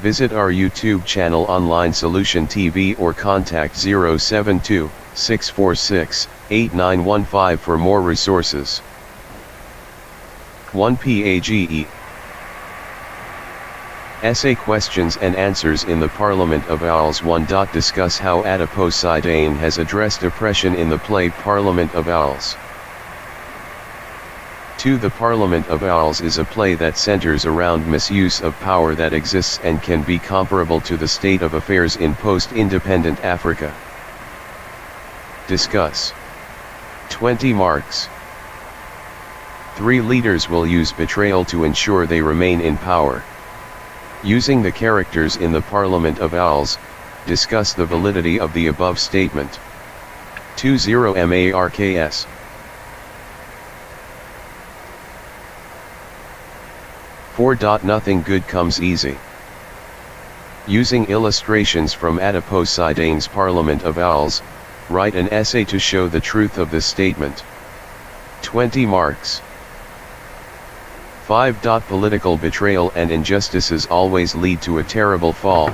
Visit our YouTube channel Online Solution TV or contact 072-646-8915 for more resources. 1 PAGE Essay Questions and Answers in the Parliament of Owls. 1. Discuss how Adiposidane has addressed oppression in the play Parliament of Owls. 2. The Parliament of Owls is a play that centers around misuse of power that exists and can be comparable to the state of affairs in post-independent Africa. Discuss. 20 marks. 3 leaders will use betrayal to ensure they remain in power. Using the characters in the Parliament of Owls, discuss the validity of the above statement. 20 marks. 4. Nothing good comes easy. Using illustrations from Adiposidane's Parliament of Owls, write an essay to show the truth of this statement. 20 marks. 5. Political betrayal and injustices always lead to a terrible fall.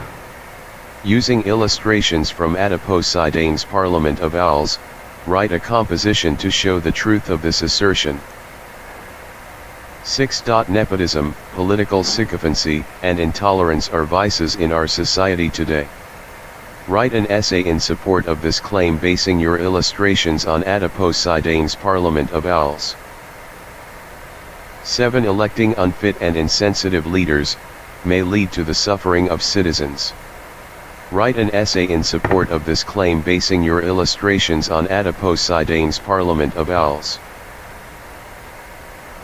Using illustrations from Adiposidane's Parliament of Owls, write a composition to show the truth of this assertion. 6. Nepotism, political sycophancy, and intolerance are vices in our society today. Write an essay in support of this claim basing your illustrations on Adiposidane's Parliament of Owls. 7. Electing unfit and insensitive leaders may lead to the suffering of citizens. Write an essay in support of this claim basing your illustrations on Adiposidane's Parliament of Owls.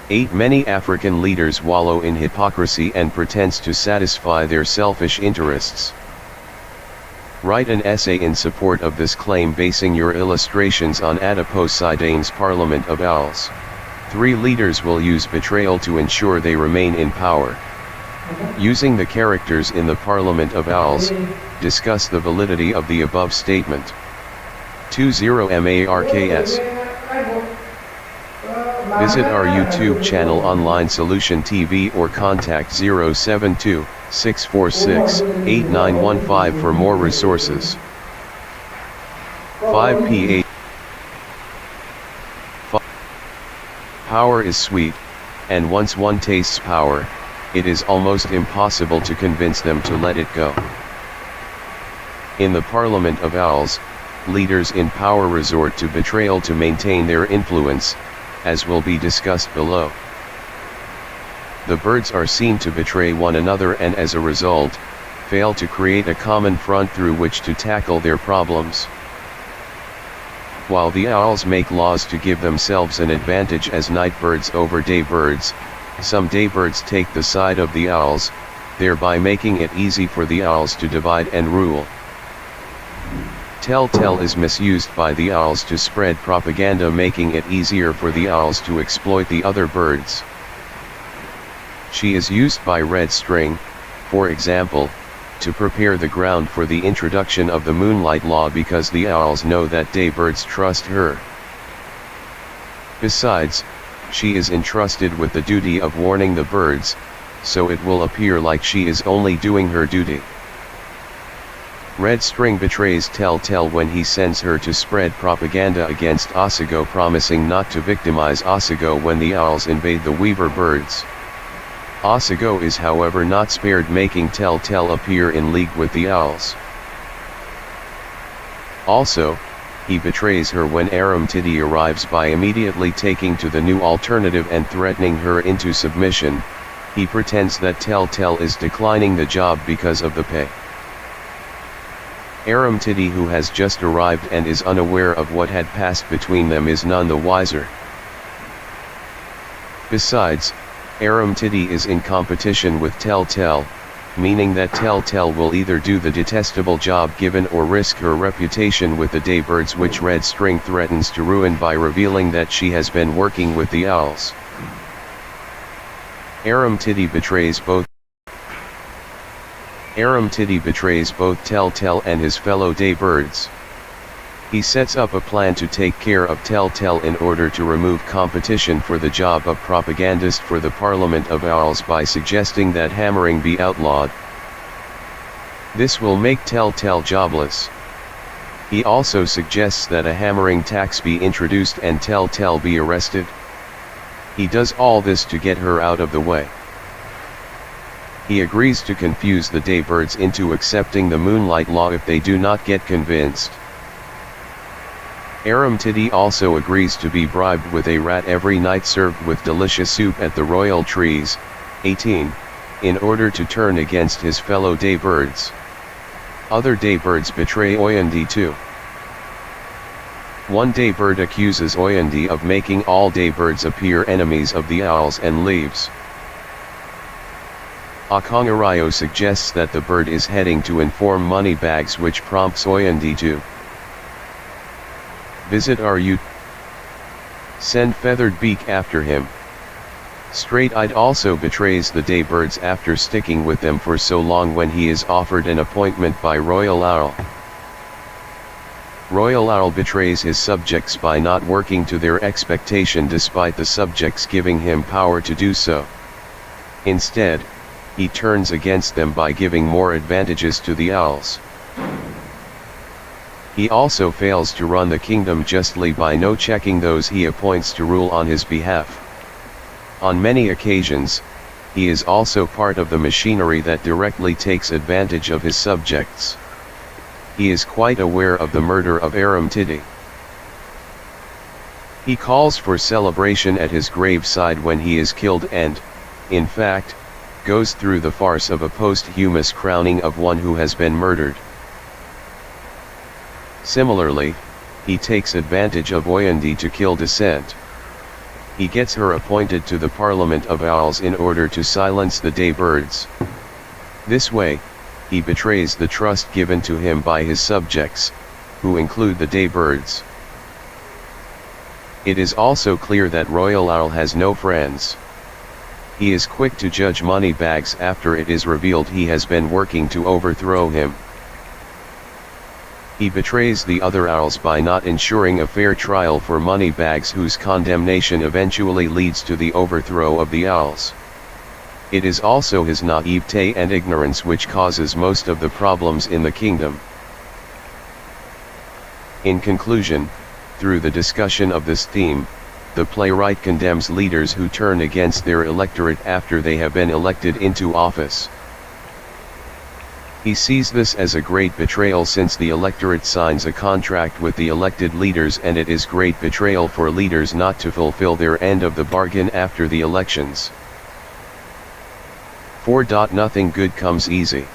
8. Many African leaders wallow in hypocrisy and pretense to satisfy their selfish interests. Write an essay in support of this claim basing your illustrations on Adiposidane's Parliament of Owls. 3. Leaders will use betrayal to ensure they remain in power. Using the characters in the Parliament of Owls, discuss the validity of the above statement. 20 marks. Visit our YouTube channel Online Solution TV or contact 072-646-8915 for more resources. 5 PA Power is sweet, and once one tastes power, it is almost impossible to convince them to let it go. In the Parliament of Owls, leaders in power resort to betrayal to maintain their influence, as will be discussed below. The birds are seen to betray one another and as a result, fail to create a common front through which to tackle their problems. While the owls make laws to give themselves an advantage as night birds over day birds, some day birds take the side of the owls, thereby making it easy for the owls to divide and rule. Telltale is misused by the owls to spread propaganda, making it easier for the owls to exploit the other birds. She is used by Red String, for example, to prepare the ground for the introduction of the moonlight law because the owls know that day birds trust her. Besides, she is entrusted with the duty of warning the birds, so it will appear like she is only doing her duty. Red String betrays Telltale when he sends her to spread propaganda against Osago, promising not to victimize Osago when the owls invade the weaver birds. Osago is however not spared, making Telltale appear in league with the owls. Also, he betrays her when Aram Titty arrives by immediately taking to the new alternative and threatening her into submission. He pretends that Telltale is declining the job because of the pay. Aram Titty, who has just arrived and is unaware of what had passed between them, is none the wiser. Besides, Aram Titty is in competition with Telltale, meaning that Telltale will either do the detestable job given or risk her reputation with the daybirds, which Red String threatens to ruin by revealing that she has been working with the owls. Aram Titty betrays both Telltale and his fellow daybirds. He sets up a plan to take care of Telltale in order to remove competition for the job of propagandist for the Parliament of Owls by suggesting that hammering be outlawed. This will make Telltale jobless. He also suggests that a hammering tax be introduced and Telltale be arrested. He does all this to get her out of the way. He agrees to confuse the daybirds into accepting the moonlight law if they do not get convinced. Aram Titty also agrees to be bribed with a rat every night served with delicious soup at the royal trees, 18, in order to turn against his fellow daybirds. Other daybirds betray Oyandi too. One daybird accuses Oyandi of making all daybirds appear enemies of the owls and leaves. Akongarayo suggests that the bird is heading to inform Moneybags, which prompts Oyandi to visit Aru. Send Feathered Beak after him. Straight-Eyed also betrays the daybirds after sticking with them for so long when he is offered an appointment by Royal Owl. Royal Owl betrays his subjects by not working to their expectation despite the subjects giving him power to do so. Instead, he turns against them by giving more advantages to the owls. He also fails to run the kingdom justly by no checking those he appoints to rule on his behalf. On many occasions, he is also part of the machinery that directly takes advantage of his subjects. He is quite aware of the murder of Aram Titty. He calls for celebration at his graveside when he is killed and, in fact, goes through the farce of a posthumous crowning of one who has been murdered. Similarly, he takes advantage of Oyandi to kill dissent. He gets her appointed to the Parliament of Owls in order to silence the daybirds. This way, he betrays the trust given to him by his subjects, who include the daybirds. It is also clear that Royal Owl has no friends. He is quick to judge Moneybags after it is revealed he has been working to overthrow him. He betrays the other owls by not ensuring a fair trial for Moneybags, whose condemnation eventually leads to the overthrow of the owls. It is also his naivete and ignorance which causes most of the problems in the kingdom. In conclusion, through the discussion of this theme, the playwright condemns leaders who turn against their electorate after they have been elected into office. He sees this as a great betrayal since the electorate signs a contract with the elected leaders, and it is great betrayal for leaders not to fulfill their end of the bargain after the elections. 4. Nothing good comes easy.